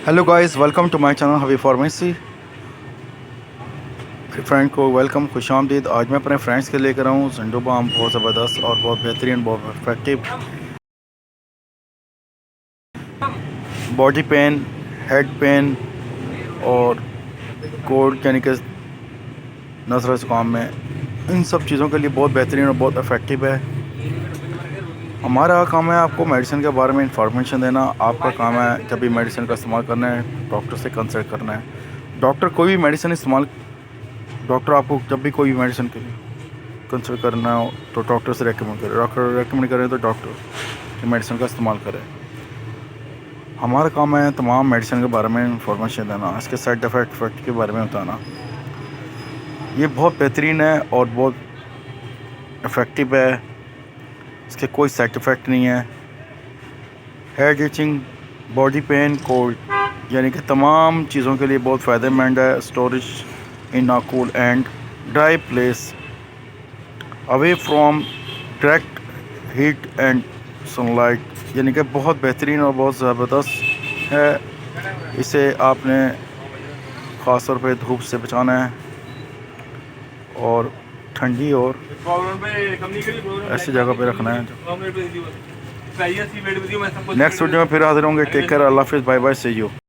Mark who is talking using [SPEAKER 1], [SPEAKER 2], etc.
[SPEAKER 1] Hello guys, welcome to my channel Habib pharmacy. Friend को welcome, खुश आमदीद। आज मैं अपने फ्रेंड्स के लेकर आऊँ जंडू बाम, बहुत ज़बरदस्त और बहुत बेहतरीन, बहुत effective. Body pain, head pen और कोल्ड यानी कि नज़र ज़ुकाम में, इन सब चीज़ों के लिए बहुत बेहतरीन और बहुत इफेक्टिव है। हमारा काम है आपको मेडिसिन के बारे में इंफॉर्मेशन देना। आपका काम है जब भी मेडिसिन का इस्तेमाल करना है डॉक्टर से कंसल्ट करना है। डॉक्टर आपको जब भी कोई भी मेडिसिन के लिए कंसल्ट करना हो तो डॉक्टर से रेकमेंड करें। डॉक्टर रेकमेंड करें तो डॉक्टर की मेडिसिन का इस्तेमाल करें। हमारा काम है तमाम मेडिसिन के बारे में इंफॉर्मेशन देना, इसके साइड इफ़ेक्ट के बारे में बताना। ये बहुत बेहतरीन है और बहुत इफ़ेक्टिव है, इसके कोई साइड इफ़ेक्ट नहीं है। Head itching, body pain, cold यानी कि तमाम चीज़ों के लिए बहुत फ़ायदेमंद है। Storage in a cool and dry place, away from direct heat and sunlight, यानी कि बहुत बेहतरीन और बहुत ज़बरदस्त है। इसे आपने ख़ास तौर पे धूप से बचाना है और ठंडी और ऐसी जगह पे रखना है। नेक्स्ट वीडियो में फिर हाजिर होंगे। टेक केयर, अल्लाह हाफिज़, बाय बाय, सी यू।